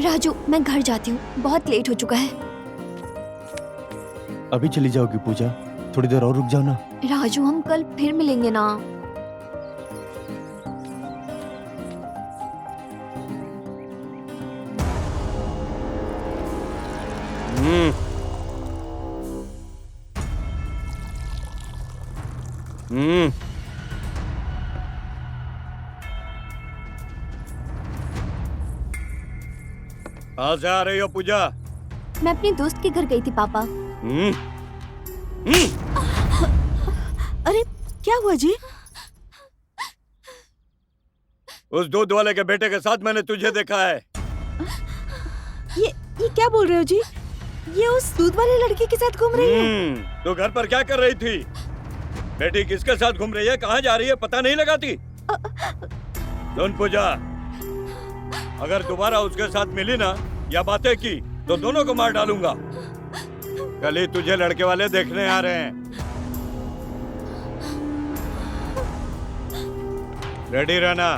राजू, मैं घर जाती हूँ, बहुत लेट हो चुका है। अभी चली जाओगी पूजा? थोड़ी देर और रुक जाओ ना। राजू, हम कल फिर मिलेंगे ना। कहाँ से आ रही हो पूजा? मैं अपनी दोस्त के घर गई थी पापा। अरे क्या हुआ जी? उस दूध वाले के बेटे के साथ मैंने तुझे देखा है। ये क्या बोल रहे हो जी? ये उस दूध वाले लड़के के साथ घूम रही है? तो घर पर क्या कर रही थी? बेटी किसके साथ घूम रही है, कहाँ जा रही है, पता नहीं लगाती? सुन पूजा, अगर दोबारा उसके साथ मिली ना या बातें की तो दोनों को मार डालूंगा। कल ही तुझे लड़के वाले देखने आ रहे हैं। रेडी रहना।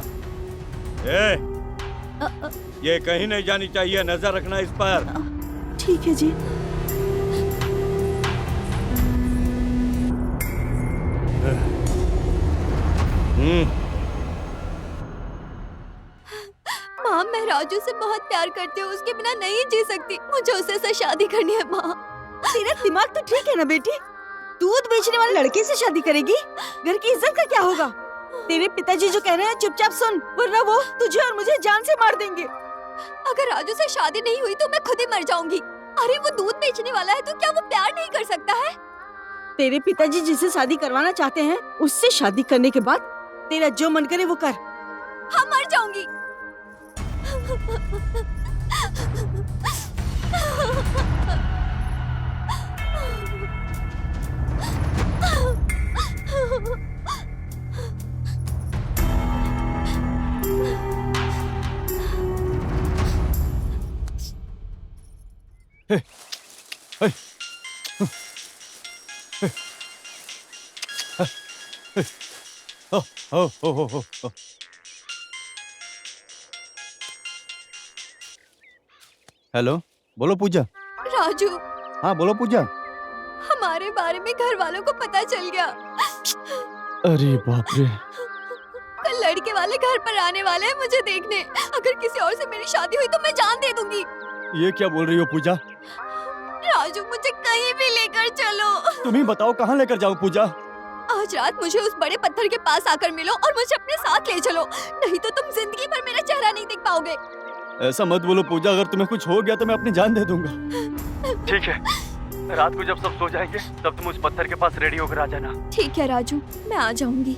ये कहीं नहीं जानी चाहिए, नजर रखना इस पर। ठीक है जी। माँ, मैं राजू से बहुत प्यार करती हूँ, उसके बिना नहीं जी सकती। मुझे उससे से शादी करनी है माँ। तेरा दिमाग तो ठीक है ना बेटी? दूध बेचने वाले लड़के से शादी करेगी? घर की इज्जत का क्या होगा? तेरे पिताजी जो कह रहे हैं चुपचाप सुन, वरना वो तुझे और मुझे जान से मार देंगे। अगर राजू से शादी नहीं हुई तो मैं खुद ही मर जाऊंगी। अरे वो दूध बेचने वाला है तो क्या वो प्यार नहीं कर सकता है? तेरे पिताजी जिससे शादी करवाना चाहते हैं उससे शादी करने के बाद तेरा जो मन करे वो कर। हाँ, मर जाऊंगी। हेलो, बोलो पूजा। राजू, हाँ बोलो पूजा। हमारे बारे में घर वालों को पता चल गया। अरे बाप रे। कल लड़के वाले घर पर आने वाले हैं मुझे देखने। अगर किसी और से मेरी शादी हुई तो मैं जान दे दूंगी। ये क्या बोल रही हो पूजा? राजू, मुझे कहीं भी लेकर चलो। तुम ही बताओ कहाँ लेकर जाऊँ पूजा? आज रात मुझे उस बड़े पत्थर के पास आकर मिलो और मुझे अपने साथ ले चलो, नहीं तो तुम जिंदगी भर मेरा चेहरा नहीं देख पाओगे। ऐसा मत बोलो पूजा, अगर तुम्हें कुछ हो गया तो मैं अपनी जान दे दूंगा। ठीक है, रात को जब सब सो जाएंगे तब तुम उस पत्थर के पास रेडी होकर आ जाना। ठीक है राजू, मैं आ जाऊंगी।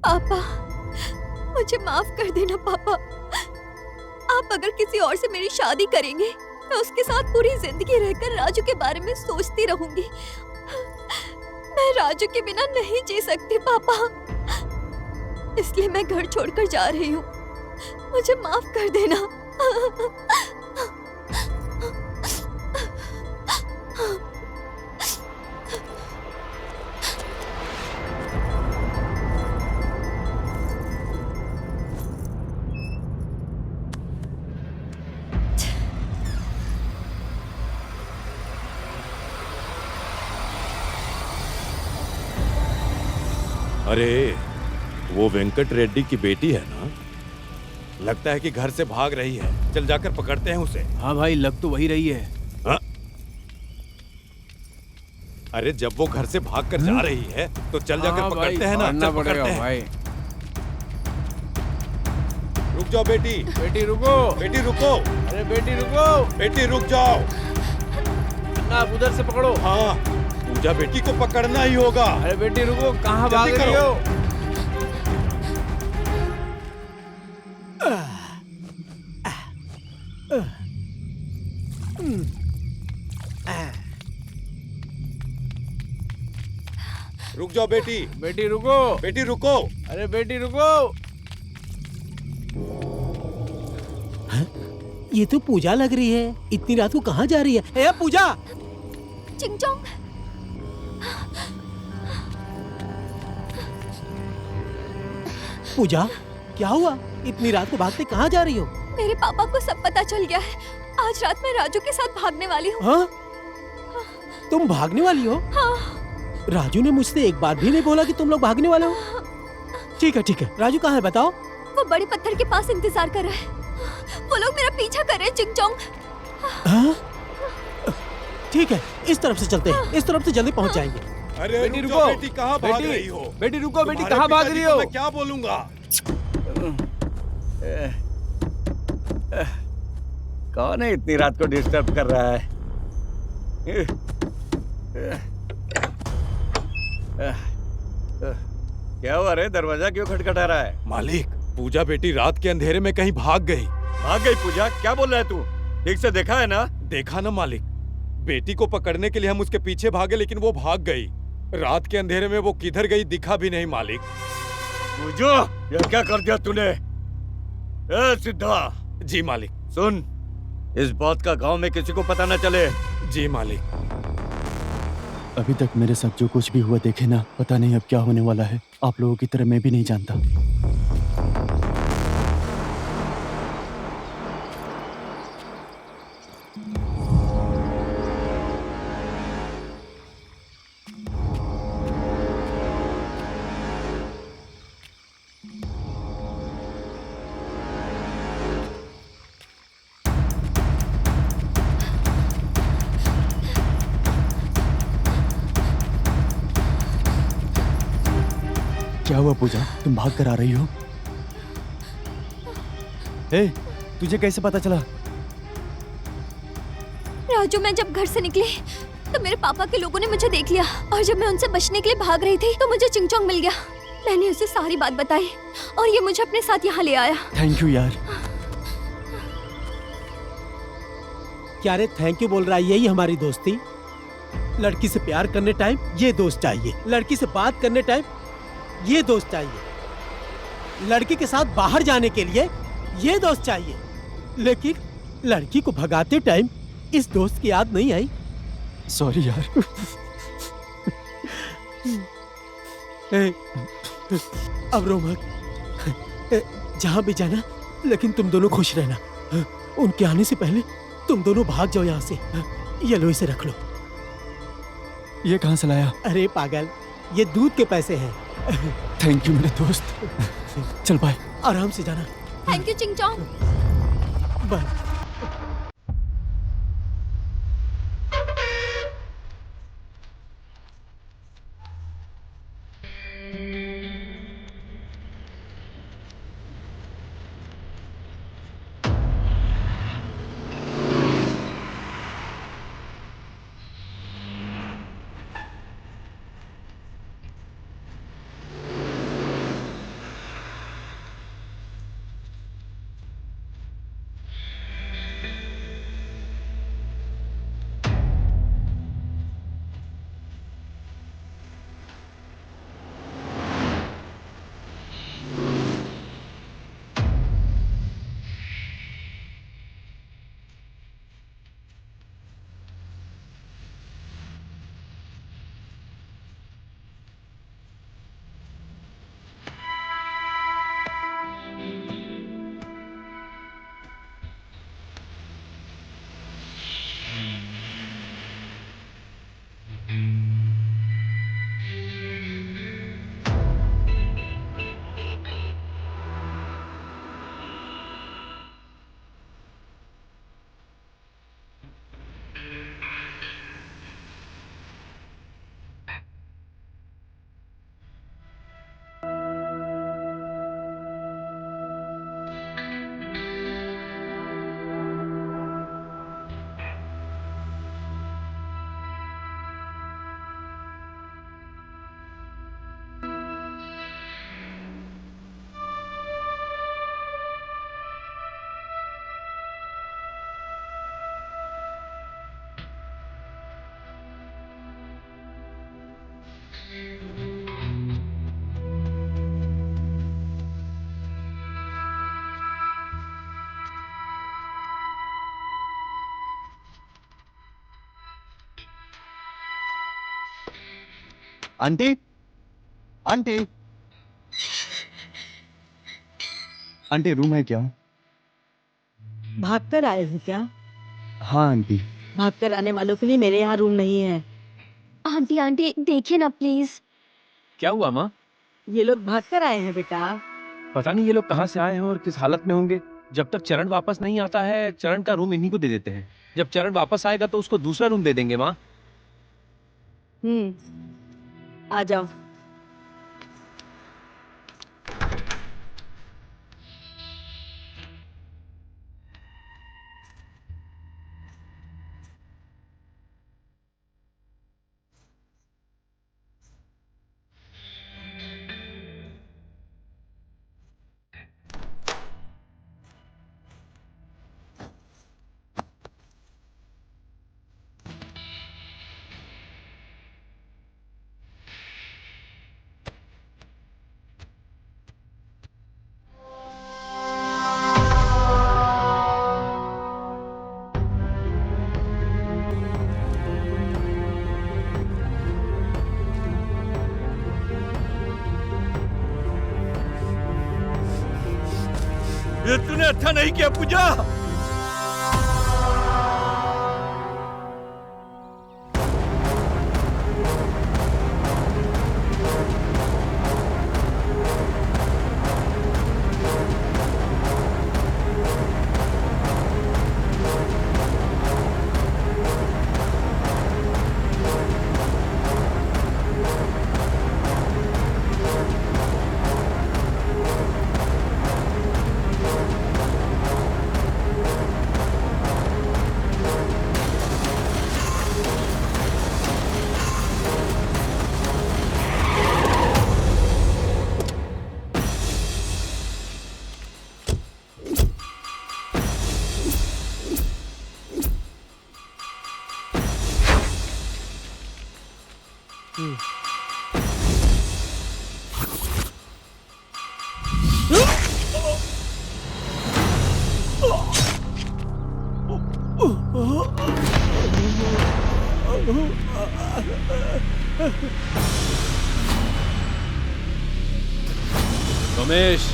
पापा, मुझे माफ कर देना पापा। आप अगर किसी और से मेरी शादी करेंगे, मैं उसके साथ पूरी जिंदगी रहकर राजू के बारे में सोचती रहूंगी। मैं राजू के बिना नहीं जी सकती पापा, इसलिए मैं घर छोड़कर जा रही हूँ। मुझे माफ कर देना। अरे, वो वेंकट रेड्डी की बेटी है ना? लगता है कि घर से भाग रही है। चल जाकर पकड़ते हैं उसे। हाँ भाई, लग तो वही रही है। हाँ? अरे जब वो घर से भाग कर जा रही है तो चल जाकर पकड़ते हैं ना। चल पकड़ते हैं भाई। रुक जाओ बेटी। बेटी रुको। बेटी रुको। अरे बेटी रुको। बेटी रुक जाओ। ना आप उधर से पकड़ो। हाँ, पूजा बेटी को पकड़ना ही होगा। अरे बेटी रुको, कहाँ भाग रही हो? रुक जाओ बेटी। बेटी रुको। बेटी रुको। अरे बेटी रुको। ये तो पूजा लग रही है। इतनी रात को कहाँ जा रही है? ए पूजा! चिंगचोंग। पूजा, क्या हुआ? इतनी रात को भागते कहाँ जा रही हो? मेरे पापा को सब पता चल गया है। आज रात मैं राजू के साथ भागने वाली हूँ। हाँ? तुम भागने वाली हो? हाँ। राजू ने मुझसे एक बार भी नहीं बोला कि तुम लोग भागने वाले हो। ठीक है। राजू कहाँ है बताओ? वो बड़े पत्थर के पास इंतजार कर रहा है। वो लोग मेरा पीछा कर रहे हैं चिंगचोंग। हाँ? ठीक है, इस तरफ से चलते हैं। इस तरफ से जल्दी पहुँच जाएंगे। अरे बेटी रुक रुको। जाओ, बेटी कहाँ भाग रही हो? बेटी रुको, बेटी तुम्हारे कहाँ भाग पिताजी रही को हो? मैं क्या बोलूंगा? कौन है इतनी रात को डिस्टर्ब कर रहा है? क्या हुआ रे, दरवाजा क्यों खटखटा रहा है? मालिक, पूजा बेटी रात के अंधेरे में कहीं भाग गई। भाग गई? पूजा क्या बोल रहा है तू? ठीक से देखा है ना? देखा ना मालिक, बेटी को पकड़ने के लिए हम उसके पीछे भागे लेकिन वो भाग गई। रात के अंधेरे में वो किधर गई दिखा भी नहीं मालिक। पूजा, ये क्या कर दिया तूने? ए सिद्धा। जी मालिक। सुन, इस बात का गांव में किसी को पता न चले। जी मालिक। अभी तक मेरे साथ जो कुछ भी हुआ देखे ना, पता नहीं अब क्या होने वाला है। आप लोगों की तरह मैं भी नहीं जानता। क्या हुआ पूजा, तुम भाग कर आ रही हो? ए, तुझे कैसे पता चला? राजू, मैं जब घर से निकली तो मेरे पापा के लोगों ने मुझे देख लिया और जब मैं उनसे बचने के लिए भाग रही थी तो मुझे चिंगचोंग मिल गया। मैंने उसे सारी बात बताई और ये मुझे अपने साथ यहाँ ले आया। थैंक यू यार। क्या रे थैंक यू बोल रहा है? यही हमारी दोस्ती। लड़की से प्यार करने टाइम ये दोस्त चाहिए, लड़की से बात करने टाइम ये दोस्त चाहिए, लड़की के साथ बाहर जाने के लिए ये दोस्त चाहिए, लेकिन लड़की को भगाते टाइम इस दोस्त की याद नहीं आई। सॉरी यार। अब रो मत, जहां भी जाना लेकिन तुम दोनों खुश रहना। उनके आने से पहले तुम दोनों भाग जाओ यहाँ से। ये लो, इसे रख लो। ये कहाँ से लाया? अरे पागल, ये दूध के पैसे हैं। थैंक यू मेरे दोस्त। चल बाय। आराम से जाना। थैंक यू चिंगचोंग। Bye. Aunty, aunty. Aunty room है क्या? भागकर आए हो क्या? हाँ आंटी। भागकर आने वालों के लिए मेरे यहाँ रूम नहीं है। आंटी आंटी देखिए ना प्लीज। क्या हुआ माँ? ये लोग भागकर आए हैं बेटा। पता नहीं ये लोग कहाँ से आए हैं और किस हालत में होंगे। जब तक चरण वापस नहीं आता है, चरण का रूम इन्हीं को दे देते हैं। जब चरण वापस आएगा तो उसको दूसरा रूम दे देंगे माँ। आ जाओ। ये तूने अच्छा नहीं किया पूजा। रमेश।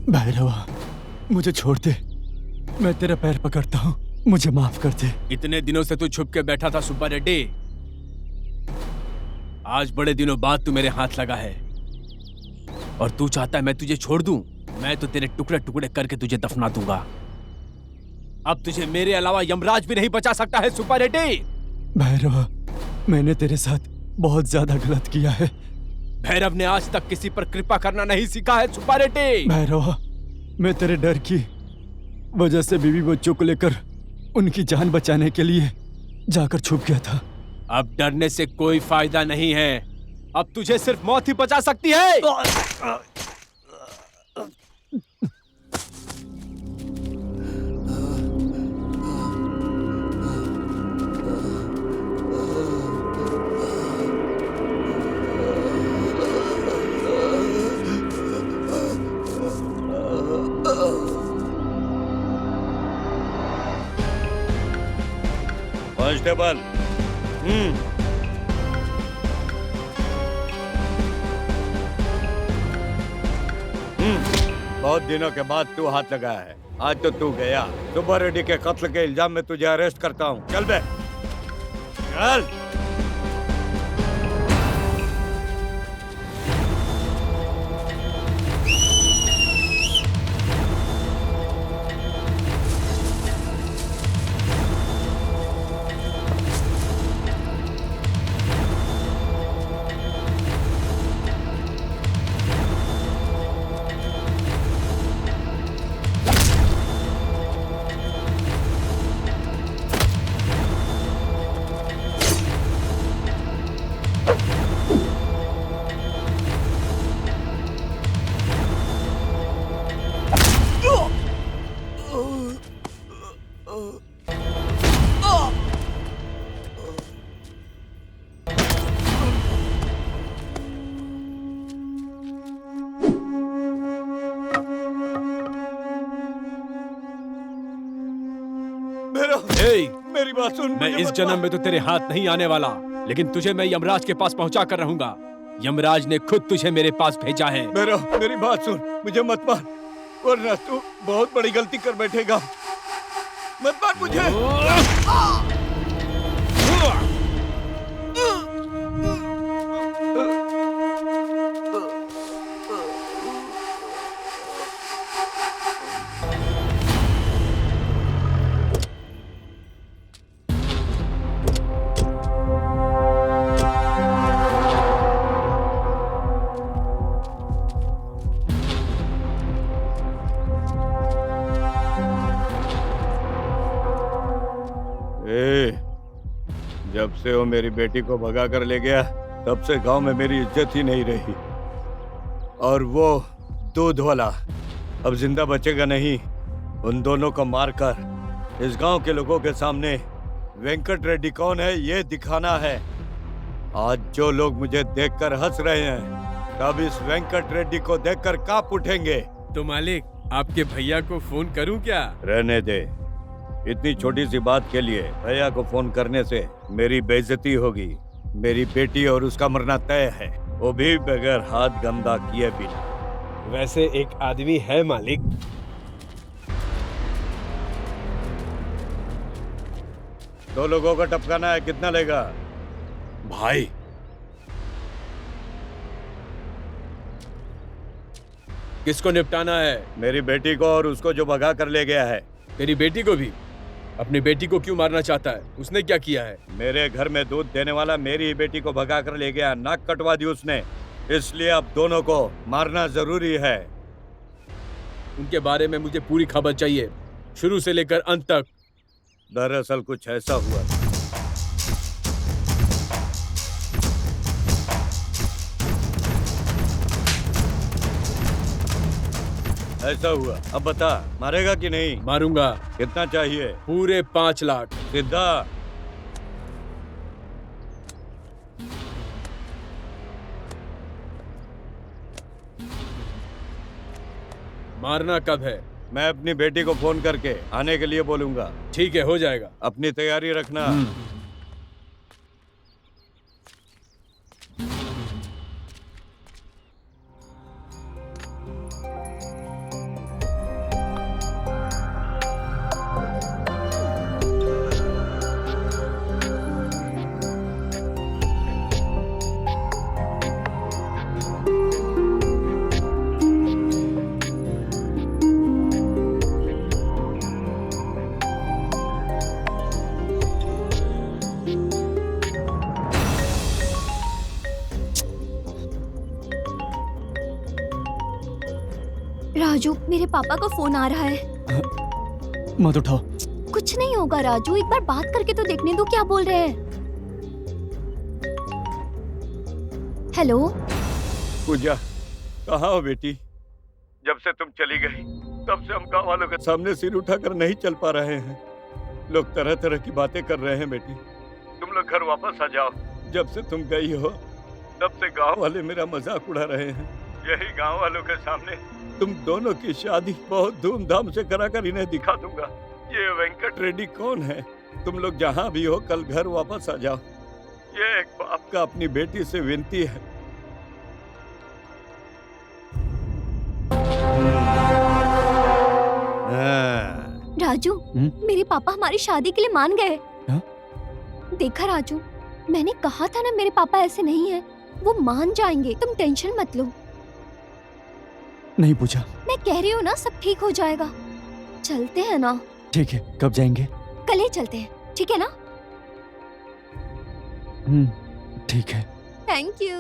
भैरवा, मुझे छोड़ दे। मैं तेरा पैर पकड़ता हूँ, मुझे माफ कर दे। इतने दिनों से तू छुप के बैठा था सुब्बा रेड्डी। आज बड़े दिनों बाद तू मेरे हाथ लगा है और तू चाहता है मैं तुझे छोड़ दूं। मैं तो तेरे टुकड़े टुकड़े करके तुझे दफना दूंगा। अब तुझे मेरे अलावा यमराज भी नहीं बचा सकता है सुब्बा रेड्डी। भैरवा, मैंने तेरे साथ बहुत ज्यादा गलत किया है। भैरव ने आज तक किसी पर कृपा करना नहीं सीखा है सुब्बा रेड्डी। भैरवा, मैं तेरे डर की वजह से बीवी बच्चों को लेकर उनकी जान बचाने के लिए जाकर छुप गया था। अब डरने से कोई फायदा नहीं है। अब तुझे सिर्फ मौत ही बचा सकती है। कांस्टेबल, बहुत दिनों के बाद तू हाथ लगाया है। आज तो तू गया। सुब्बा रेड्डी के कत्ल के इल्जाम में तुझे अरेस्ट करता हूँ। चल बे, चल। बात सुन। मैं मुझे इस मत जन्म मार। में तो तेरे हाथ नहीं आने वाला, लेकिन तुझे मैं यमराज के पास पहुंचा कर रहूंगा। यमराज ने खुद तुझे मेरे पास भेजा है। मेरी बात सुन, मुझे मत मार, वरना तू बहुत बड़ी गलती कर बैठेगा। मत मार मुझे। जब से वो मेरी बेटी को भगा कर ले गया, तब से गांव में मेरी इज्जत ही नहीं रही। और वो दूध वाला अब जिंदा बचेगा नहीं। उन दोनों को मारकर इस गांव के लोगों के सामने वेंकट रेड्डी कौन है ये दिखाना है। आज जो लोग मुझे देखकर हंस रहे हैं, तब इस वेंकट रेड्डी को देखकर कांप उठेंगे। तो मालिक, आपके भैया को फोन करूं क्या? रहने दे, इतनी छोटी सी बात के लिए भैया को फोन करने से मेरी बेइज्जती होगी। मेरी बेटी और उसका मरना तय है, वो भी बगैर हाथ गंदा किए बिना। वैसे एक आदमी है मालिक। दो लोगों का टपकाना है, कितना लेगा? भाई, किसको निपटाना है? मेरी बेटी को और उसको जो भगा कर ले गया है। तेरी बेटी को भी? अपनी बेटी को क्यों मारना चाहता है? उसने क्या किया है? मेरे घर में दूध देने वाला मेरी ही बेटी को भगा कर ले गया, नाक कटवा दी उसने। इसलिए अब दोनों को मारना जरूरी है। उनके बारे में मुझे पूरी खबर चाहिए, शुरू से लेकर अंत तक। दरअसल कुछ ऐसा हुआ। ऐसा हुआ, अब बता, मारेगा कि नहीं? मारूंगा। कितना चाहिए? पूरे 5 लाख। सीधा। मारना कब है? मैं अपनी बेटी को फोन करके आने के लिए बोलूंगा। ठीक है, हो जाएगा। अपनी तैयारी रखना। राजू, मेरे पापा का फोन आ रहा है। मत उठाओ। कुछ नहीं होगा राजू, एक बार बात करके तो देखने दो क्या बोल रहे हैं। हेलो पूजा, कहाँ हो बेटी? जब से तुम चली गई, तब से हम गाँव वालों के सामने सिर उठाकर नहीं चल पा रहे हैं। लोग तरह तरह की बातें कर रहे हैं बेटी। तुम लोग घर वापस आ जाओ। जब से तुम गई हो, तब से गाँव वाले मेरा मजाक उड़ा रहे हैं। यही गाँव वालों के सामने तुम दोनों की शादी बहुत धूमधाम से कराकर इन्हें दिखा दूंगा। ये वेंकट रेड्डी कौन है? तुम लोग जहाँ भी हो, कल घर वापस आ जाओ। ये एक बाप का अपनी बेटी से विनती है। राजू, मेरे पापा हमारी शादी के लिए मान गए। देखा राजू, मैंने कहा था ना मेरे पापा ऐसे नहीं है, वो मान जाएंगे, तुम टेंशन मत लो। नहीं पूजा। मैं कह रही हूँ ना, सब ठीक हो जाएगा। चलते हैं ना? ठीक है, कब जाएंगे? कल ही चलते हैं, ठीक है ना? ठीक है। Thank you.